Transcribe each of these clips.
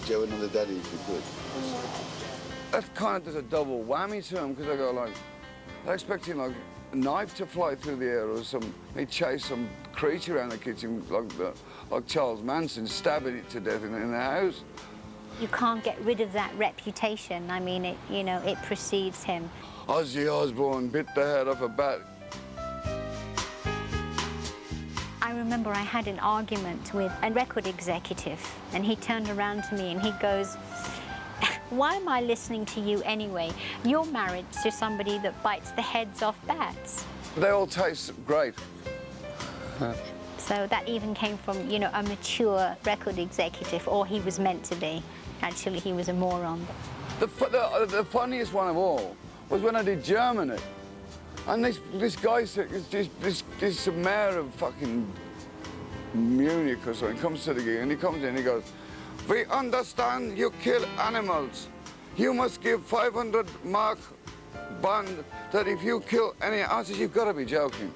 Joe another daddy if you could. That kind of does a double whammy to him, because I go like, they're expecting like a knife to fly through the air or they chase some creature around the kitchen like Charles Manson, stabbing it to death in the house. You can't get rid of that reputation. I mean, it, you know, it precedes him. Ozzy Osbourne bit the head off a bat. I remember I had an argument with a record executive, and he turned around to me and he goes, "Why am I listening to you anyway? You're married to somebody that bites the heads off bats." They all taste great. So that even came from, you know, a mature record executive, or he was meant to be. Actually, he was a moron. The funniest one of all was when I did Germany. And this guy, this mayor of fucking Munich or something, comes to the gig, and he comes in and he goes, "We understand you kill animals. You must give 500 mark bond that if you kill any..." I said, "You've got to be joking.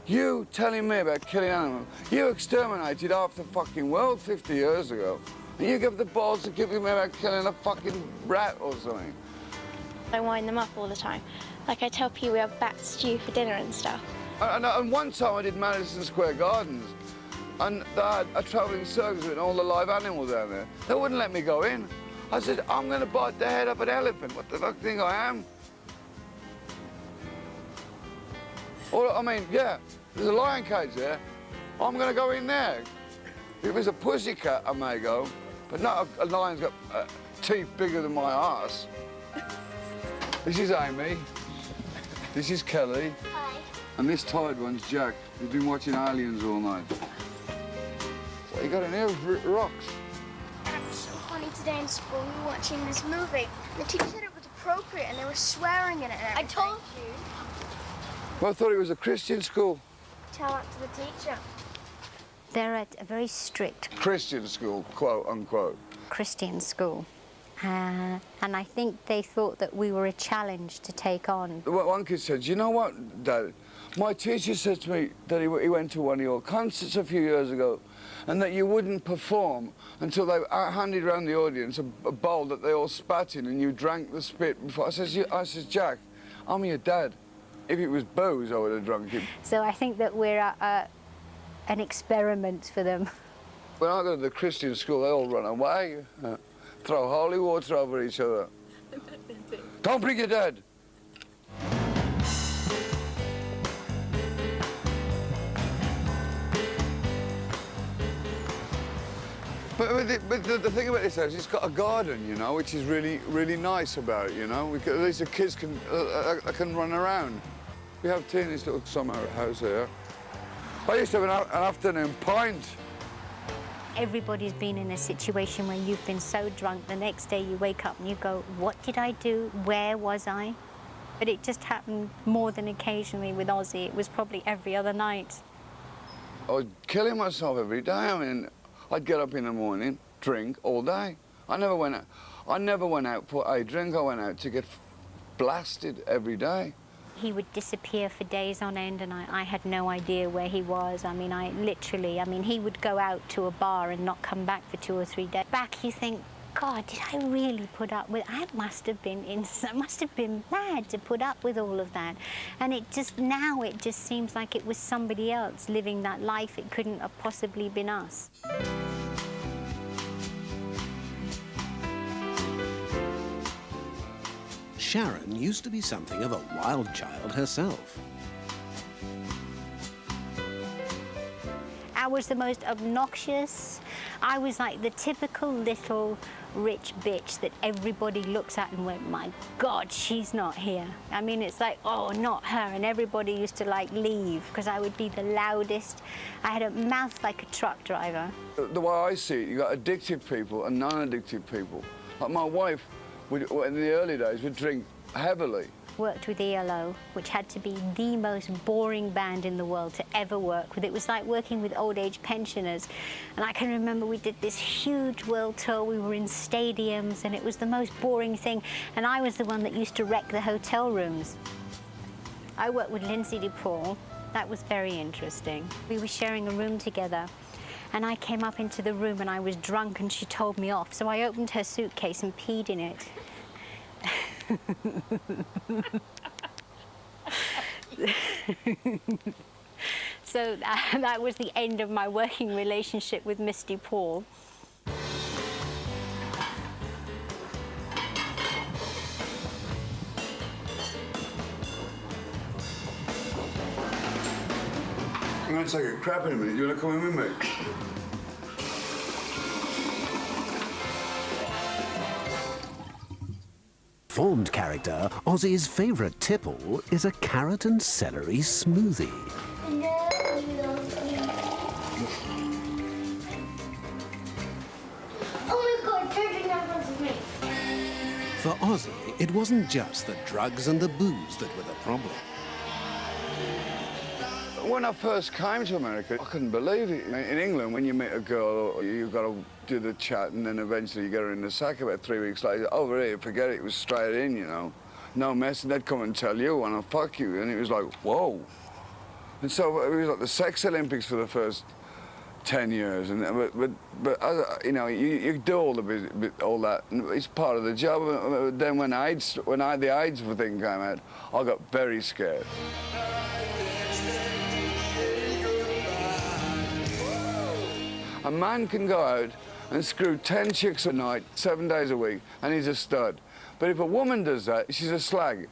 You telling me about killing animals? You exterminated half the fucking world 50 years ago. And you give the balls to give me about killing a fucking rat or something." I wind them up all the time. Like, I tell people we have bat stew for dinner and stuff. And one time I did Madison Square Gardens, and they had a travelling circus with all the live animals down there. They wouldn't let me go in. I said, "I'm going to bite the head of an elephant. What the fuck do you think I am?" Or, I mean, yeah, there's a lion cage there. I'm going to go in there. If it was a pussycat, I may go, but not a lion's got teeth bigger than my arse. This is Amy. This is Kelly. Hi. And this tired one's Jack, who's been watching Aliens all night. What you got in here? Rocks. It was so funny today in school. We were watching this movie. The teacher said it was appropriate, and they were swearing in it and everything. I told you. Well, I thought it was a Christian school. Tell that to the teacher. They're at a very strict Christian school, quote unquote. Christian school. And I think they thought that we were a challenge to take on. One kid said, "You know what, Dad? My teacher said to me that he went to one of your concerts a few years ago, and that you wouldn't perform until they handed around the audience a bowl that they all spat in, and you drank the spit before." I says, "Jack, I'm your dad. If it was booze, I would have drunk it." So I think that we're an experiment for them. When I go to the Christian school, they all run away, throw holy water over each other. Don't bring your dad. But the thing about this house, it's got a garden, you know, which is really, really nice about it, you know. At least the kids can run around. We have tea in this little summer house here. I used to have an afternoon pint. Everybody's been in a situation where you've been so drunk, the next day you wake up and you go, "What did I do? Where was I?" But it just happened more than occasionally with Ozzy. It was probably every other night. I was killing myself every day. I mean, I'd get up in the morning, drink all day. I never went out for a drink. I went out to get blasted every day. He would disappear for days on end, and I had no idea where he was. I mean, he would go out to a bar and not come back for 2 or 3 days. Back, you think, God, did I really put up with... I must have been mad to put up with all of that. And now it just seems like it was somebody else living that life. It couldn't have possibly been us. Sharon used to be something of a wild child herself. I was the most obnoxious. I was like the typical little rich bitch that everybody looks at and went, "My God, she's not here." I mean, it's like, "Oh, not her." And everybody used to like leave because I would be the loudest. I had a mouth like a truck driver. The way I see it, you got addictive people and non-addictive people. Like my wife, in the early days, would drink heavily. Worked with ELO, which had to be the most boring band in the world to ever work with. It was like working with old age pensioners. And I can remember we did this huge world tour. We were in stadiums, and it was the most boring thing. And I was the one that used to wreck the hotel rooms. I worked with Lindsay DePaul. That was very interesting. We were sharing a room together. And I came up into the room and I was drunk and she told me off. So I opened her suitcase and peed in it. So that was the end of my working relationship with Misty Paul. I'm going to take a crap in a minute. You want to come in with me? Formed character, Ozzy's favourite tipple is a carrot and celery smoothie. No, you love me. Oh my God, turning up onto me. For Ozzy, it wasn't just the drugs and the booze that were the problem. When I first came to America, I couldn't believe it. In England, when you meet a girl, you've got to do the chat, and then eventually you get her in the sack. About 3 weeks later, over here, forget it, it was straight in, you know. No mess, and they'd come and tell you, and I'll fuck you, and it was like, whoa. And so it was like the sex Olympics for the first 10 years, and you know, you do all that, and it's part of the job. Then when the AIDS thing came out, I got very scared. A man can go out and screw 10 chicks a night, 7 days a week, and he's a stud. But if a woman does that, she's a slag.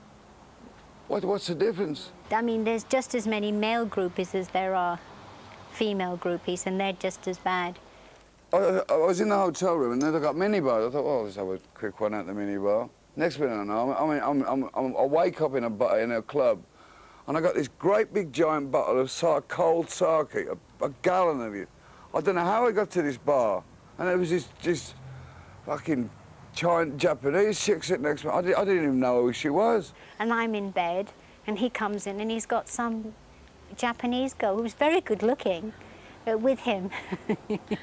What's the difference? I mean, there's just as many male groupies as there are female groupies, and they're just as bad. I was in the hotel room, and then they got minibars. I thought, oh, I'll just have a quick one at the minibar. Next minute I know, I wake up in a club, and I got this great big giant bottle of cold sake, a gallon of it. I don't know how I got to this bar, and there was this fucking Japanese chick sitting next to me. I didn't even know who she was. And I'm in bed, and he comes in, and he's got some Japanese girl who's very good looking with him.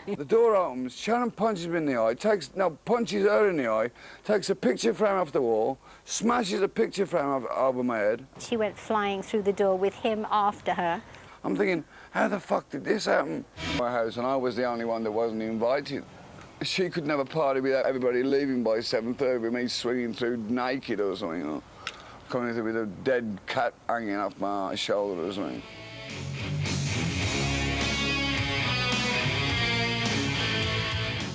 The door opens, Sharon punches me in the eye, punches her in the eye, takes a picture frame off the wall, smashes a picture frame over my head. She went flying through the door with him after her. I'm thinking, how the fuck did this happen? My house, and I was the only one that wasn't invited. She could never party without everybody leaving by 7:30 with me swinging through naked or something, you know, coming through with a dead cat hanging off my shoulder or something.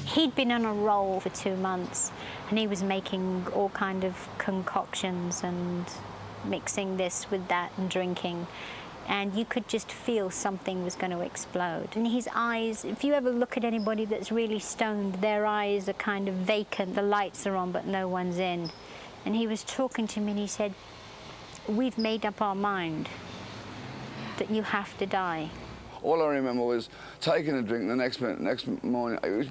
He'd been on a roll for 2 months, and he was making all kind of concoctions and mixing this with that and drinking. And you could just feel something was going to explode. And his eyes, if you ever look at anybody that's really stoned, their eyes are kind of vacant. The lights are on, but no one's in. And he was talking to me, and he said, we've made up our mind that you have to die. All I remember was taking a drink the next morning. It was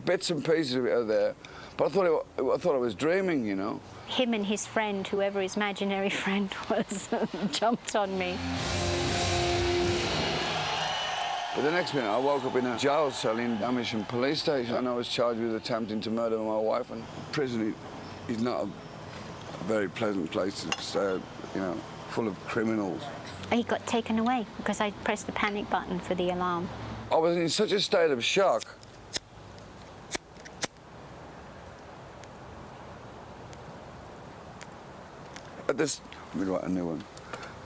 bits and pieces of it are there, but I thought I was dreaming, you know. Him and his friend, whoever his imaginary friend was, jumped on me. But the next minute, I woke up in a jail cell in Amersham police station, and I was charged with attempting to murder my wife. And prison is not a very pleasant place to stay, you know, full of criminals. He got taken away because I pressed the panic button for the alarm. I was in such a state of shock. Let me write a new one.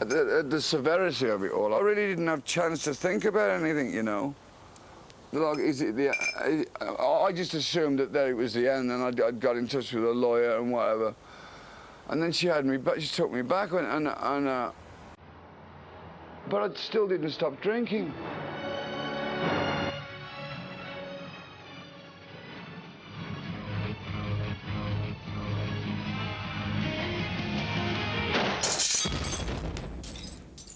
The severity of it all, I really didn't have a chance to think about anything, you know. Like, I just assumed that there it was the end, and I'd got in touch with a lawyer and whatever. And then she had me back, she took me back, but I still didn't stop drinking.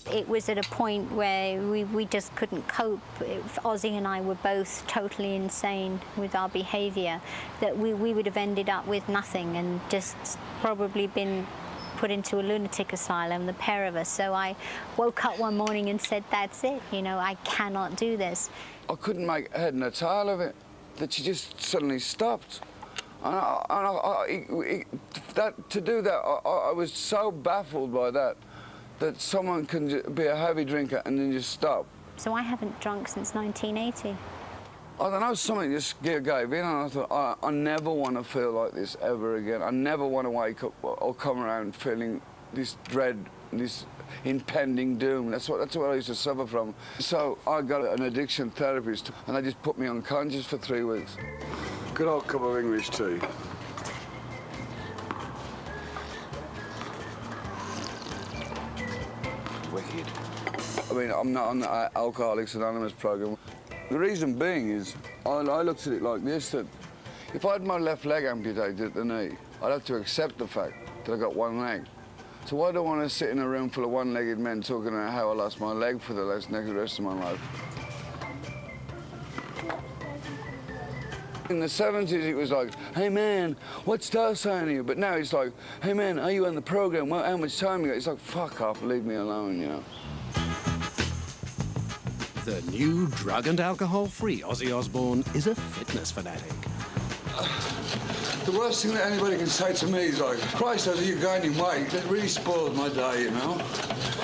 It was at a point where we just couldn't cope. Ozzy and I were both totally insane with our behaviour, that we would have ended up with nothing and just probably been put into a lunatic asylum, the pair of us. So I woke up one morning and said, that's it, you know, I cannot do this. I couldn't make head and a tail of it, that she just suddenly stopped. To do that, I was so baffled by that someone can be a heavy drinker and then just stop. So I haven't drunk since 1980. I don't know, something just gave in, and I thought, I never want to feel like this ever again. I never want to wake up or come around feeling this dread, this impending doom. That's what I used to suffer from. So I got an addiction therapist, and they just put me unconscious for 3 weeks. Good old cup of English tea. Wicked. I mean, I'm not on the Alcoholics Anonymous program. The reason being is, I looked at it like this, that if I had my left leg amputated at the knee, I'd have to accept the fact that I got one leg. So why do I want to sit in a room full of one-legged men talking about how I lost my leg for the rest of my life? In the 70s, it was like, hey, man, what's Star saying to you? But now it's like, hey, man, are you on the program? Well, how much time you got? It's like, fuck off, leave me alone, you know. The new drug and alcohol-free Ozzy Osbourne is a fitness fanatic. The worst thing that anybody can say to me is like, Christ, Ozzy, you're gaining weight. That really spoils my day, you know.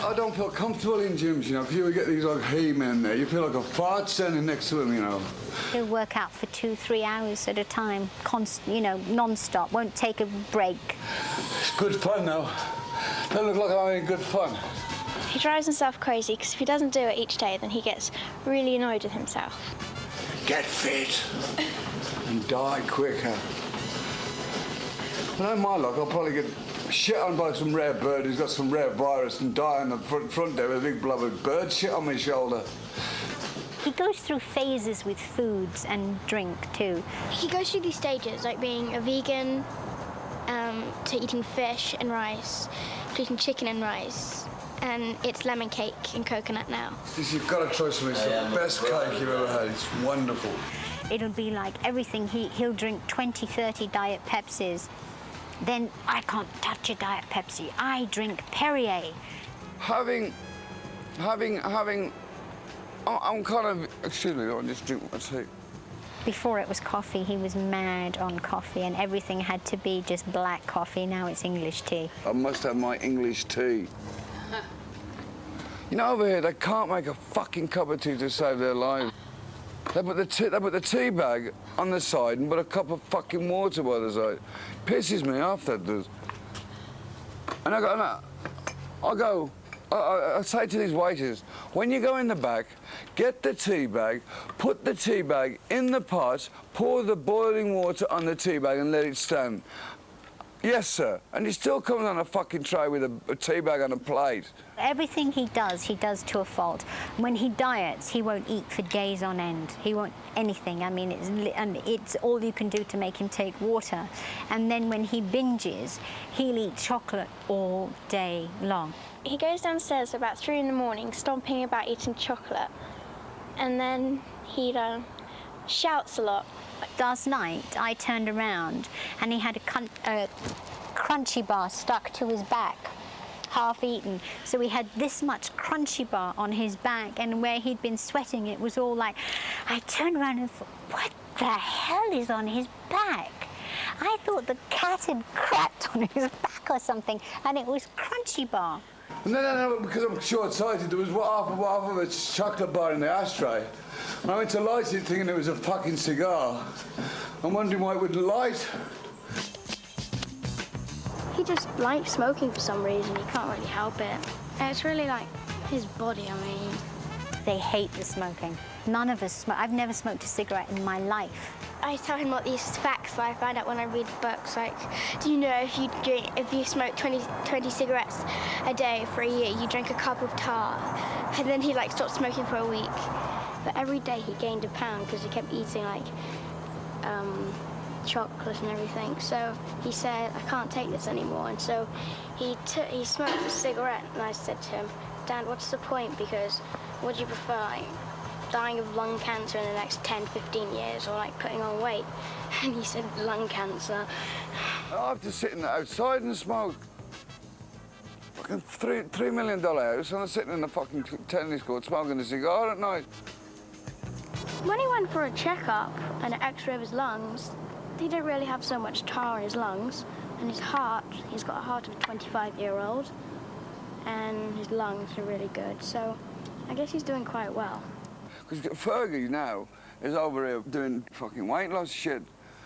I don't feel comfortable in gyms, you know, because you get these like he-men there. You feel like a fart standing next to them, you know. He'll work out for 2-3 hours at a time, you know, non-stop, won't take a break. It's good fun, though. Don't look like I'm having good fun. He drives himself crazy because if he doesn't do it each day, then he gets really annoyed with himself. Get fit and die quicker. I know my luck, I'll probably get shit on by some rare bird who's got some rare virus and die on the front there with a big blob of bird shit on my shoulder. He goes through phases with foods and drink, too. He goes through these stages, like being a vegan, to eating fish and rice, to eating chicken and rice. And it's lemon cake and coconut now. You've got to try something. It's the best cake you've ever had. It's wonderful. It'll be like everything. He'll drink 20, 30 Diet Pepsis. Then I can't touch a Diet Pepsi. I drink Perrier. I'm kind of, excuse me, I'll just drink my tea. Before it was coffee, he was mad on coffee, and everything had to be just black coffee. Now it's English tea. I must have my English tea. You know, over here, they can't make a fucking cup of tea to save their lives. They put the tea bag on the side and put a cup of fucking water by the side. Pisses me off, that does. And I say to these waiters, when you go in the back, get the tea bag, put the tea bag in the pot, pour the boiling water on the tea bag and let it stand. Yes, sir. And he still comes on a fucking tray with a tea bag on a plate. Everything he does to a fault. When he diets, he won't eat for days on end. He won't anything. I mean, it's all you can do to make him take water. And then when he binges, he'll eat chocolate all day long. He goes downstairs about 3 in the morning, stomping about eating chocolate. And then he shouts a lot. Last night, I turned around and he had a crunchy bar stuck to his back, half eaten. So he had this much crunchy bar on his back, and where he'd been sweating, it was all like... I turned around and thought, what the hell is on his back? I thought the cat had crapped on his back or something, and it was crunchy bar. No, because I'm short-sighted. There was half of a chocolate bar in the ashtray. And I went to light it thinking it was a fucking cigar. I'm wondering why it wouldn't light. He just likes smoking for some reason. He can't really help it. And it's really like his body, I mean. They hate the smoking. None of us smoke. I've never smoked a cigarette in my life. I tell him what these facts that I find out when I read books, like, do you know if you smoke 20 cigarettes a day for a year, you drink a cup of tar? And then he, like, stopped smoking for a week. But every day he gained a pound because he kept eating, like, chocolate and everything. So he said, I can't take this anymore. And so he smoked a cigarette, and I said to him, Dad, what's the point? Because what do you prefer, like, dying of lung cancer in the next 10, 15 years, or like putting on weight? And he said lung cancer. I have to sit outside and smoke. Fucking $3 million house, and I'm sitting in the fucking tennis court smoking a cigar at night. When he went for a checkup and an x-ray of his lungs, he didn't really have so much tar in his lungs. And his heart, he's got a heart of a 25-year-old, and his lungs are really good. So I guess he's doing quite well. Because Fergie now is over here doing fucking weight loss shit,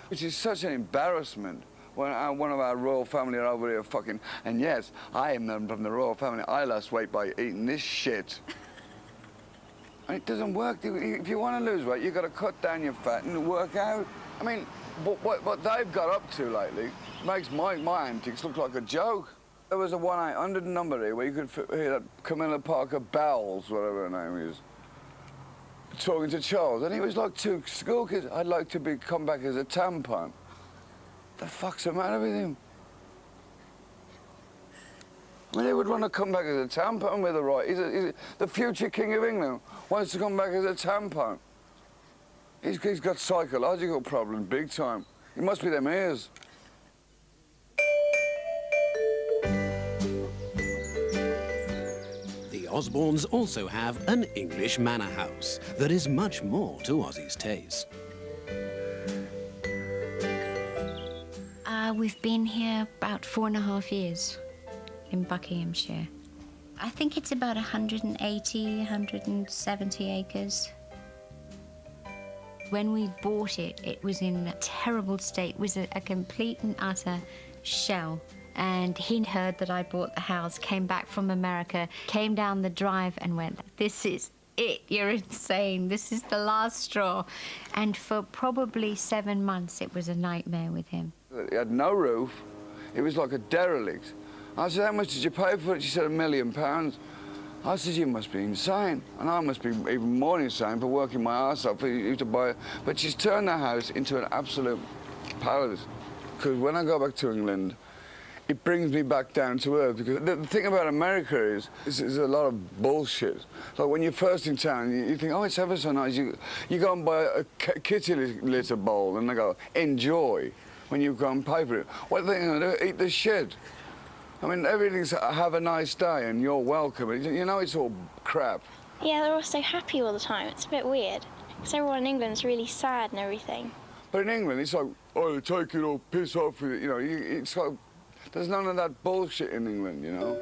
which is such an embarrassment. When one of our royal family are over here fucking... And yes, I am from the royal family. I lost weight by eating this shit. And it doesn't work. If you want to lose weight, you've got to cut down your fat and work out. I mean, what they've got up to lately makes my antics look like a joke. There was a 1-800 number here where you could hear that Camilla Parker Bowles, whatever her name is, talking to Charles, and he was like two school kids. I'd like to come back as a tampon. The fuck's the matter with him? I mean, he would want to come back as a tampon with a right. He's the future king of England wants to come back as a tampon. He's got psychological problems, big time. It must be them ears. The Osbournes also have an English manor house that is much more to Ozzy's taste. We've been here about 4.5 years in Buckinghamshire. I think it's about 180, 170 acres. When we bought it, it was in a terrible state. It was a complete and utter shell. And he heard that I bought the house, came back from America, came down the drive and went, "This is it, you're insane. This is the last straw." And for probably 7 months, it was a nightmare with him. It had no roof. It was like a derelict. I said, "How much did you pay for it?" She said, £1 million. I said, "You must be insane." And I must be even more insane for working my arse off for you to buy it. But she's turned the house into an absolute palace. Because when I go back to England, it brings me back down to earth. Because the thing about America is there's a lot of bullshit. Like when you're first in town, you think, oh, it's ever so nice. You go and buy a kitty litter bowl and they go, enjoy. When you go and pay for it, what are they going to do? Eat the shit. I mean, everything's have a nice day and you're welcome. You know, it's all crap. Yeah, they're all so happy all the time. It's a bit weird. Because everyone in England's really sad and everything. But in England, it's like, oh, take it or piss off with it. You know, it's like, there's none of that bullshit in England, you know.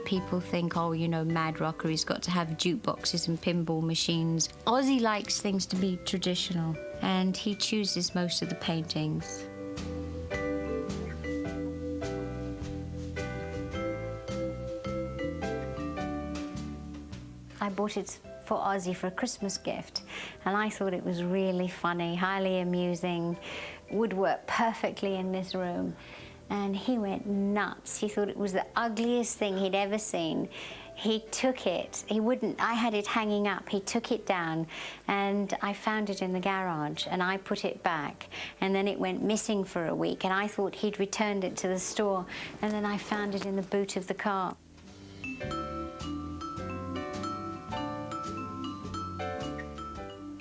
People think, oh, you know, mad rocker, he's got to have jukeboxes and pinball machines. Ozzy likes things to be traditional, and he chooses most of the paintings. I bought it for Ozzy for a Christmas gift, and I thought it was really funny, highly amusing, would work perfectly in this room. And he went nuts. He thought it was the ugliest thing he'd ever seen. He took it. I had it hanging up. He took it down, and I found it in the garage, and I put it back. And then it went missing for a week, and I thought he'd returned it to the store, and then I found it in the boot of the car.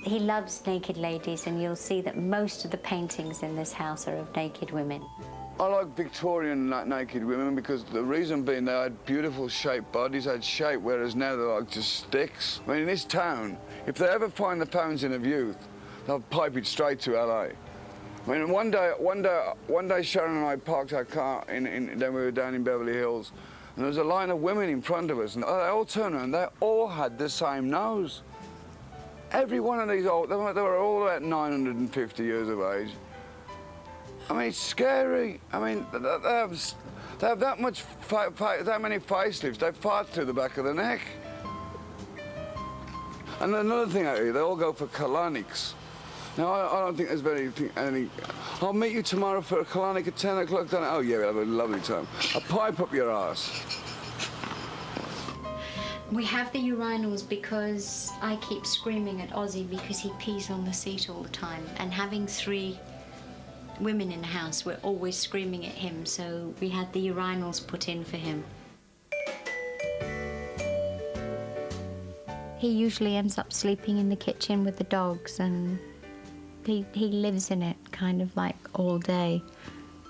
He loves naked ladies, and you'll see that most of the paintings in this house are of naked women. I like Victorian naked women because the reason being they had beautiful shaped bodies, had shape, whereas now they're like just sticks. I mean, in this town, if they ever find the fountain of youth, they'll pipe it straight to LA. I mean, one day Sharon and I parked our car then we were down in Beverly Hills, and there was a line of women in front of us, and they all turned around, they all had the same nose. Every one of these old, they were all about 950 years of age. I mean, it's scary. I mean, they have that many facelifts, they fart through the back of the neck. And another thing out here, they all go for colonics. Now, I don't think there's anything. I'll meet you tomorrow for a colonic at 10 o'clock. Oh, yeah, we'll have a lovely time. A pipe up your arse. We have the urinals because I keep screaming at Ozzy because he pees on the seat all the time. And having 3 women in the house, we're always screaming at him, so we had the urinals put in for him. He usually ends up sleeping in the kitchen with the dogs, and he lives in it kind of like all day.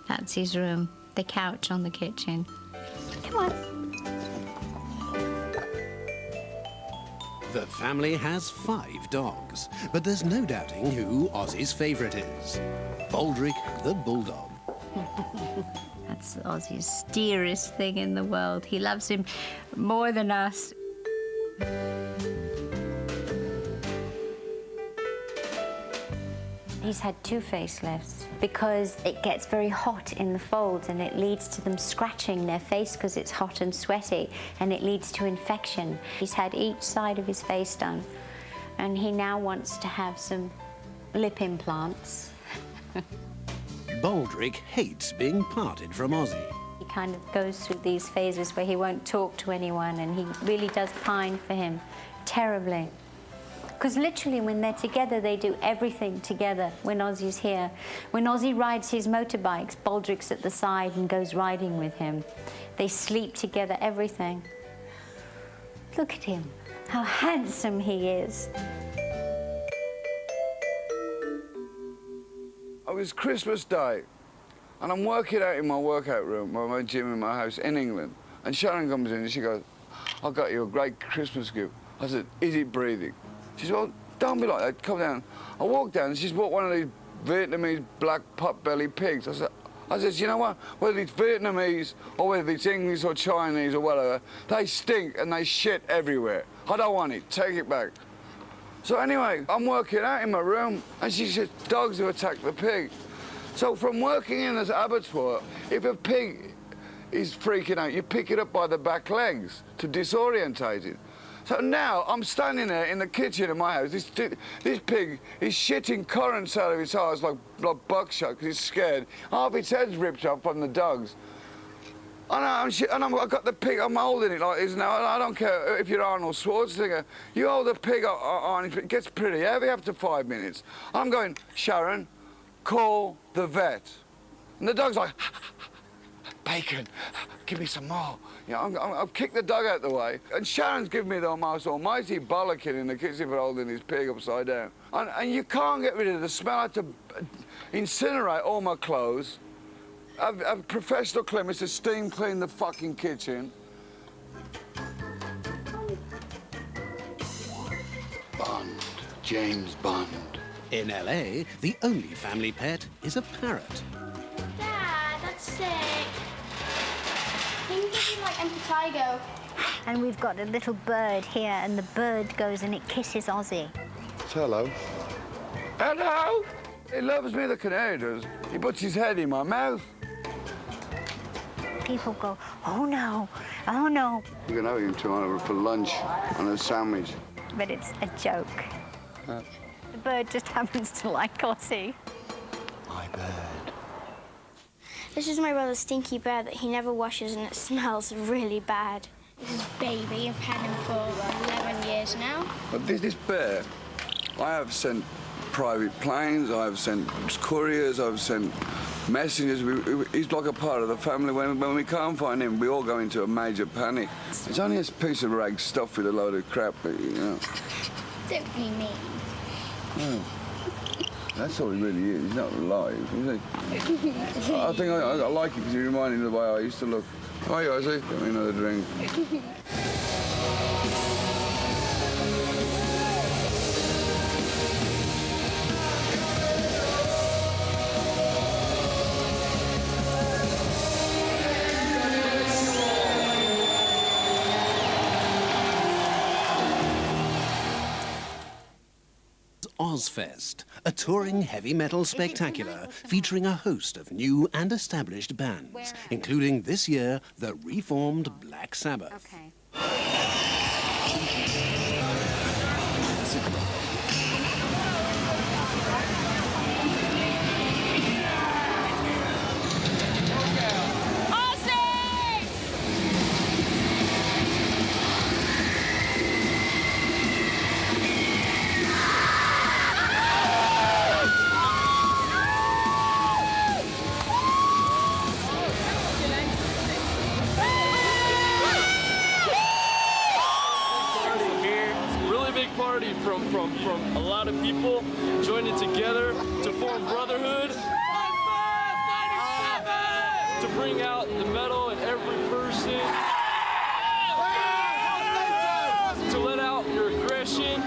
That's his room, the couch on the kitchen. Come on. The family has 5 dogs, but there's no doubting who Ozzy's favourite is. Baldric the Bulldog. That's Ozzy's dearest thing in the world. He loves him more than us. He's had 2 facelifts because it gets very hot in the folds and it leads to them scratching their face because it's hot and sweaty, and it leads to infection. He's had each side of his face done, and he now wants to have some lip implants. Baldrick hates being parted from Ozzy. He kind of goes through these phases where he won't talk to anyone, and he really does pine for him terribly. Because literally when they're together, they do everything together when Ozzy's here. When Ozzy rides his motorbikes, Baldrick's at the side and goes riding with him. They sleep together, everything. Look at him, how handsome he is. It was Christmas Day, and I'm working out in my workout room, my gym in my house in England, and Sharon comes in and she goes, "I got you a great Christmas gift." I said, "Is it breathing?" She said, "Well, don't be like that, come down." I walked down and she's bought one of these Vietnamese black pot-belly pigs. I said, "You know what, whether it's Vietnamese or whether it's English or Chinese or whatever, they stink and they shit everywhere. I don't want it, take it back." So anyway, I'm working out in my room and she said, "Dogs have attacked the pig." So from working in this abattoir, if a pig is freaking out, you pick it up by the back legs to disorientate it. So now I'm standing there in the kitchen of my house. This pig is shitting currents out of its eyes like buckshot because it's scared. Half its head's ripped off from the dogs. I've got the pig, I'm holding it like this now. I don't care if you're Arnold Schwarzenegger. You hold the pig on, it gets pretty heavy after 5 minutes. I'm going, "Sharon, call the vet." And the dog's like, "Bacon, give me some more." You know, I've kicked the dog out the way, and Sharon's giving me the most almighty bollocking in the kitchen for holding his pig upside down. And you can't get rid of the smell. I had to incinerate all my clothes, have professional cleaners to steam clean the fucking kitchen. Bond, James Bond. In LA, the only family pet is a parrot. Dad, that's sick. Can you give me like impetigo? And we've got a little bird here, and the bird goes and it kisses Ozzy. Hello. Hello! He loves me, the canary does. He puts his head in my mouth. People go, "Oh no, oh no." You can have him tomorrow for lunch on a sandwich. But it's a joke. The bird just happens to like Ozzy. My bird. This is my brother's stinky bear that he never washes and it smells really bad. This is Baby. I've had him for 11 years now. But this bear, I have sent private planes, I've sent couriers, I've sent messengers. He's like a part of the family. When we can't find him, we all go into a major panic. It's only a piece of rag stuffed with a load of crap, but, you know. Don't be mean. Oh. That's all he really is. He's not alive, is he? I think I like it because he reminded me of the way I used to look. Hi, Ozzy. Get me another drink. Ozfest, a touring heavy metal spectacular featuring a host of new and established bands, including this year the reformed Black Sabbath. Okay. From a lot of people joining together to form brotherhood, to bring out the metal in every person, to let out your aggression,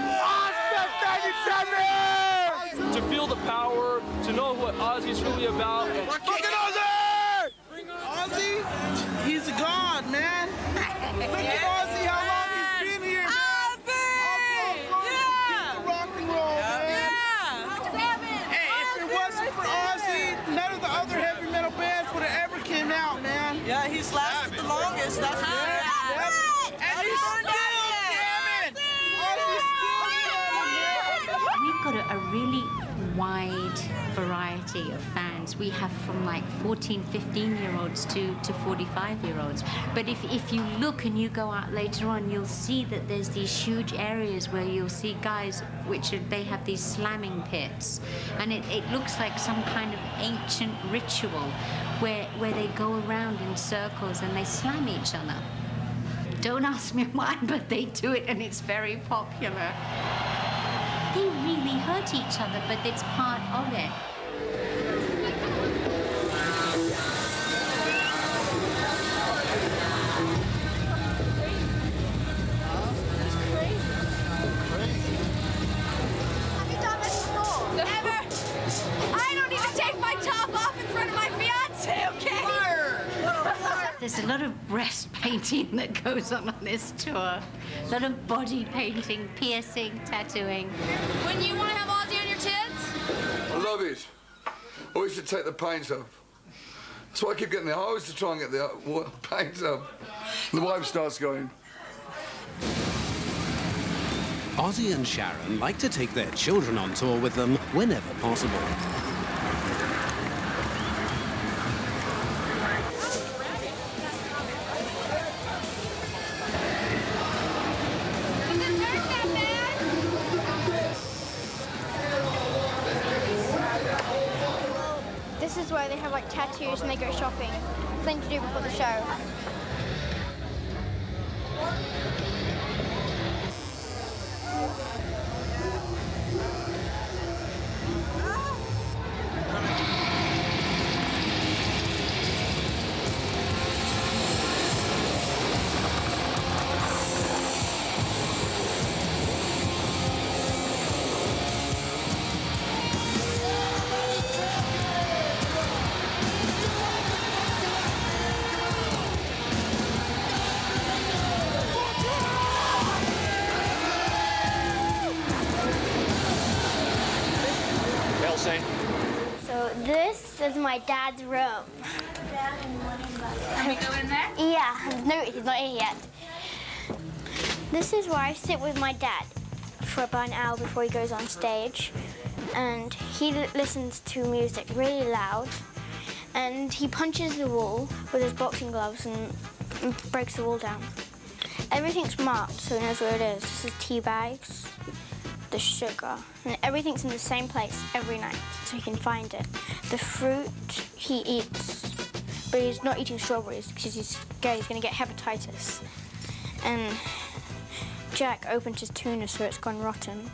to feel the power, to know what Ozzy's really about. And Ozzy, he's a god, man. Look at Ozzy, how long he's been here. Rock and roll, man. Hey, if really wide variety of fans. We have from like 14, 15-year-olds to 45-year-olds. But if you look and you go out later on, you'll see that there's these huge areas where you'll see guys they have these slamming pits. And it looks like some kind of ancient ritual where they go around in circles and they slam each other. Don't ask me why, but they do it and it's very popular. They really hurt each other, but it's part of it. Have you done this before? Never. I don't even take my top off in front of my fiance, okay? There's a lot of breast painting that goes on this tour. A lot of body painting, piercing, tattooing. Wouldn't you want to have Ozzy on your tits? I love it. I wish to take the paint off. That's why I keep getting the hose to try and get the paint off. The wife starts going. Ozzy and Sharon like to take their children on tour with them whenever possible. This is where they have like tattoos and they go shopping. Thing to do before the show. So this is my dad's room. Can we go in there? Yeah, no, he's not in yet. This is where I sit with my dad for about an hour before he goes on stage. And he listens to music really loud. And he punches the wall with his boxing gloves and breaks the wall down. Everything's marked, so he knows where it is. This is tea bags, the sugar, and everything's in the same place every night, so he can find it. The fruit he eats, but he's not eating strawberries because he's going to get hepatitis. And Jack opened his tuna, so it's gone rotten.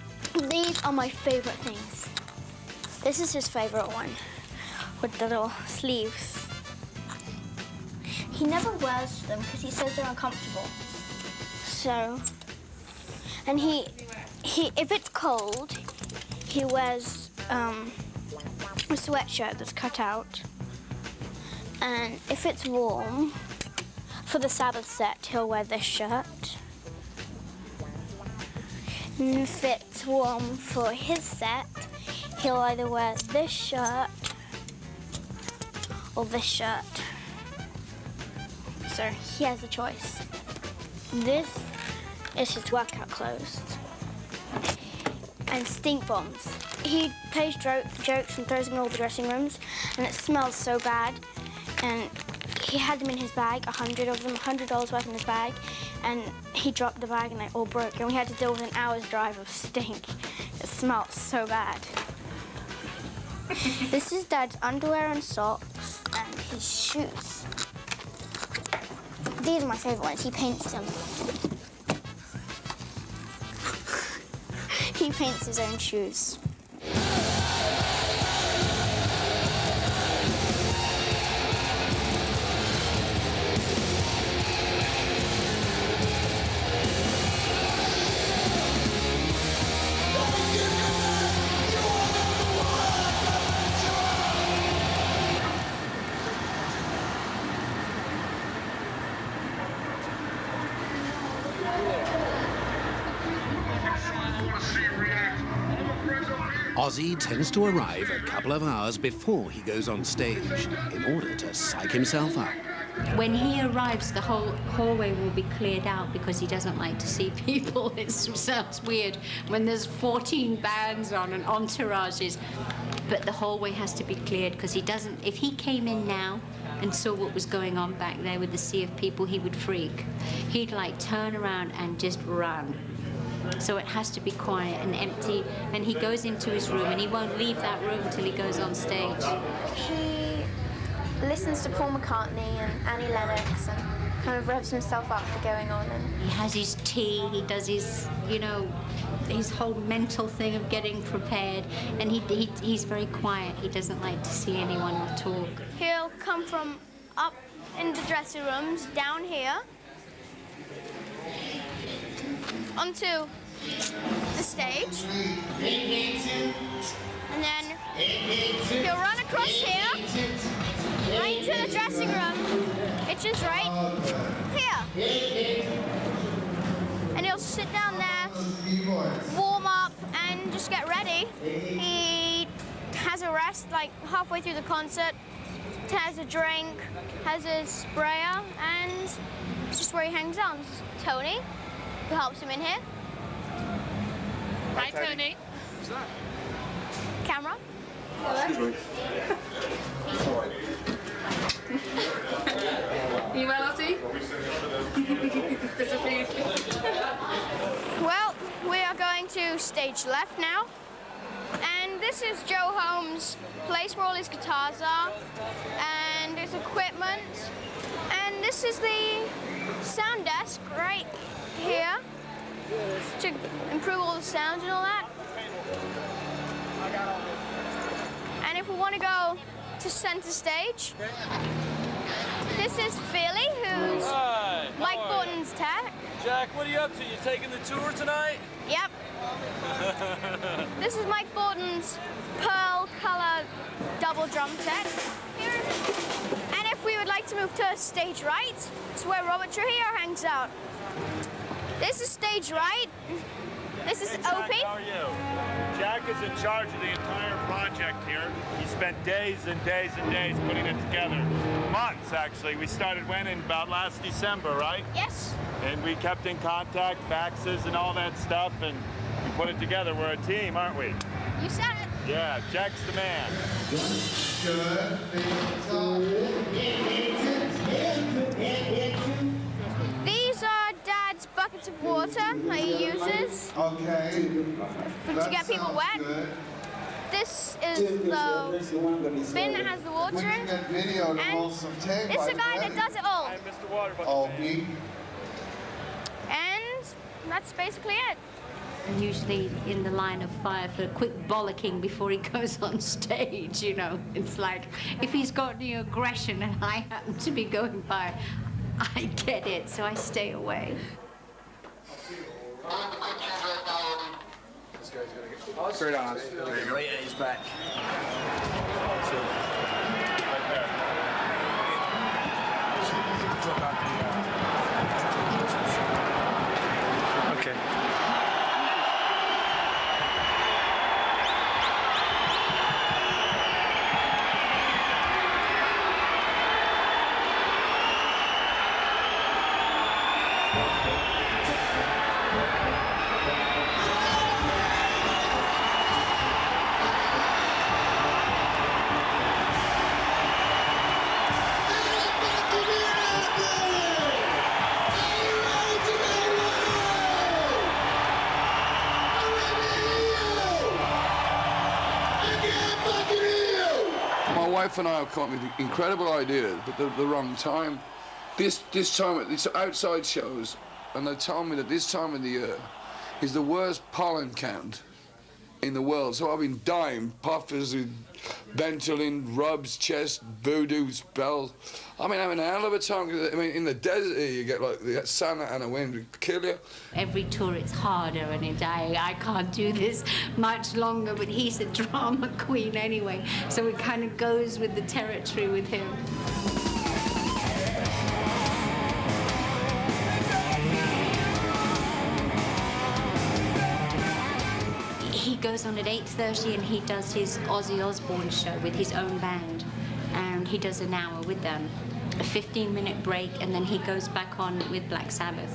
These are my favorite things. This is his favorite one, with the little sleeves. He never wears them because he says they're uncomfortable. So, and he if it's cold, he wears a sweatshirt that's cut out. And if it's warm, for the Sabbath set, he'll wear this shirt. And if it's warm for his set, he'll either wear this shirt or this shirt. So he has a choice. This is his workout clothes. And stink bombs. He plays jokes and throws them in all the dressing rooms, and it smells so bad. And he had them in his bag, 100 of them, $100 worth in his bag, and he dropped the bag and they all broke, and we had to deal with an hour's drive of stink. It smelled so bad. This is Dad's underwear and socks and his shoes. These are my favorite ones. He paints them. He paints his own shoes. Ozzy tends to arrive a couple of hours before he goes on stage in order to psych himself up. When he arrives, the whole hallway will be cleared out because he doesn't like to see people. It sounds weird when there's 14 bands on and entourages. But the hallway has to be cleared because he doesn't... If he came in now and saw what was going on back there with the sea of people, he would freak. He'd, like, turn around and just run. So it has to be quiet and empty. And he goes into his room, and he won't leave that room until he goes on stage. He listens to Paul McCartney and Annie Lennox and kind of revs himself up for going on. And he has his tea, he does his, you know, his whole mental thing of getting prepared, and he's very quiet. He doesn't like to see anyone or talk. he'll come from up in the dressing rooms, down here, onto the stage, and then he'll run across here, right into the dressing room, which is right here. And he'll sit down there, warm up, and just get ready. He has a rest, like halfway through the concert, has a drink, has a sprayer, and it's just where he hangs out. This is Tony, who helps him in here. Hi, Tony. Who's that? Camera. Excuse me. You well, Ozzy? Well, we are going to stage left now. And this is Joe Holmes' place where all his guitars are, and his equipment. And this is the sound desk right here to improve all the sounds and all that. And if we want to go to center stage, this is Philly, who's Hi, Mike how are you? Borton's tech. Jack, what are you up to? You taking the tour tonight? Yep. This is Mike Borton's pearl color double drum set. And if we would like to move to stage right, it's where Robert Trujillo hangs out. This is stage right. This is Hey, Jack, Opie. how are you? Jack is in charge of the entire project here. He spent days and days and days putting it together. Months, actually. We started when? In about last December, right? Yes. And we kept in contact, faxes and all that stuff, and we put it together. We're a team, aren't we? You said it. Yeah, Jack's the man. These are Dad's buckets of water that he uses to get people wet. This is the bin that has the water in. And it's the guy that does it all. I'm Mr. Waterbucket. And that's basically it. Usually in the line of fire for a quick bollocking before he goes on stage, you know. It's like, if he's got any aggression and I happen to be going by, I get it, so I stay away. Straight on. Right at his back. Okay. My wife and I have come up with incredible ideas, but the wrong time. This time, it's outside shows, and they tell me that this time of the year is the worst pollen count in the world. So I've been dying, puffers, Ventolin, rubs, chest, voodoo spells. I mean, having a hell of a time. I mean, in the desert here, you get like the sun and the wind would kill you. Every tour it's harder, and I can't do this much longer, but he's a drama queen anyway, so it kind of goes with the territory with him. He goes on at 8:30 and he does his Ozzy Osbourne show with his own band, and he does an hour with them. a 15-minute break, and then he goes back on with Black Sabbath.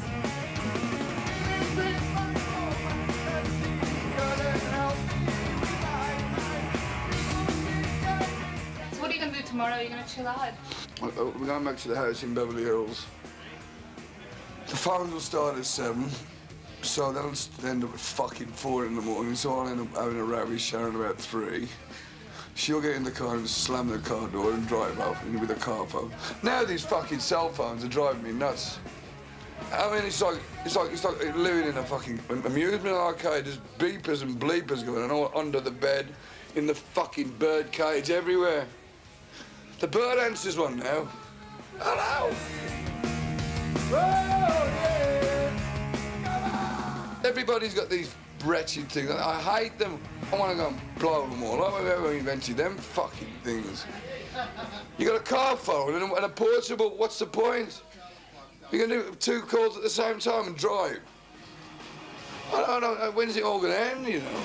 So what are you going to do tomorrow? Are you going to chill out? We're going back to the house in Beverly Hills. The phones will start at 7, so they'll end up at fucking 4 in the morning, so I'll end up having a row with Sharon about 3. She'll get in the car and just slam the car door and drive off with a car phone. Now these fucking cell phones are driving me nuts. I mean, it's like living in a fucking amusement arcade. There's beepers and bleepers going on all under the bed, in the fucking bird cage, everywhere. The bird answers one now. Hello! Whoa, yeah. Everybody's got these wretched things. I hate them. I want to go and blow them all up. Whoever invented them fucking things. You got a car phone and a portable. What's the point? You're going to do 2 calls at the same time and drive. I don't know. When's it all going to end, you know?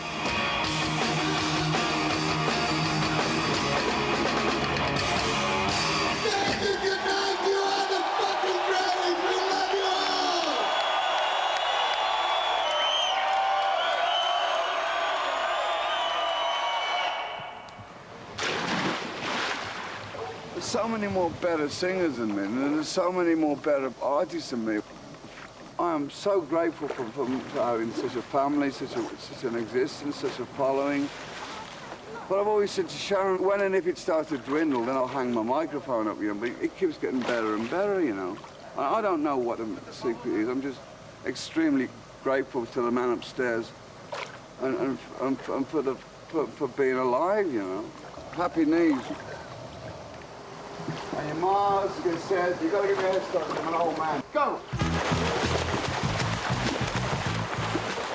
So many more better singers than me, and there's so many more better artists than me. I am so grateful for having such a family, such an existence, such a following. But I've always said to Sharon, when and if it starts to dwindle, then I'll hang my microphone up, you know, but it keeps getting better and better, you know. I don't know what the secret is. I'm just extremely grateful to the man upstairs and for being alive, you know. Happy knees. And your Mars says, you gotta give me a head start, I'm an old man. Go!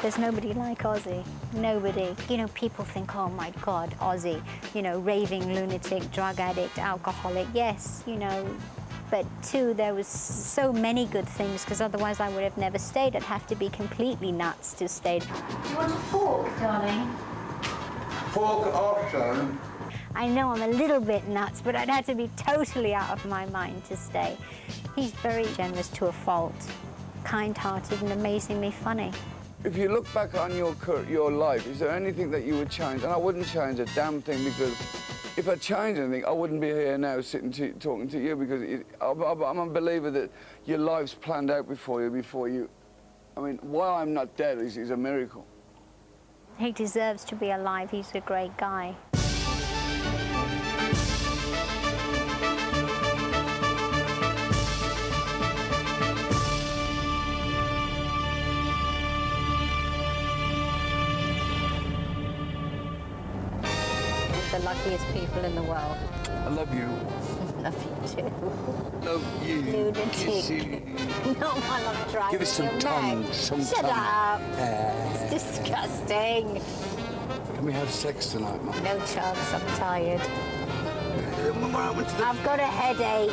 There's nobody like Ozzy. Nobody. You know, people think, oh my God, Ozzy, you know, raving lunatic, drug addict, alcoholic. Yes, you know, but too, there was so many good things, because otherwise I would have never stayed. I'd have to be completely nuts to stay. Do you want a fork, darling? Fork off, darling. I know I'm a little bit nuts, but I'd have to be totally out of my mind to stay. He's very generous to a fault, kind-hearted and amazingly funny. If you look back on your life, is there anything that you would change? And I wouldn't change a damn thing, because if I changed anything, I wouldn't be here now sitting talking to you, because I'm a believer that your life's planned out before you. I mean, why I'm not dead is a miracle. He deserves to be alive. He's a great guy. The luckiest people in the world. I love you. Love you too. Love you. Lunatic. No, I'm trying. Give us some tongue. Shut up. It's disgusting. Can we have sex tonight, Mum? No chance. I'm tired. I've got a headache.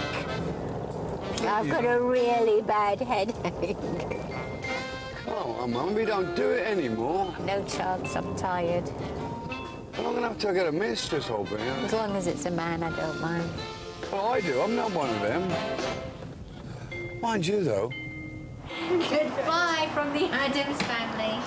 I've got a really bad headache. Come on, Mum. We don't do it anymore. No chance. I'm tired. Well, I'm going to have to get a mistress, Aubrey. As long as it's a man, I don't mind. Well, I do. I'm not one of them. Mind you, though. Goodbye from the Addams family.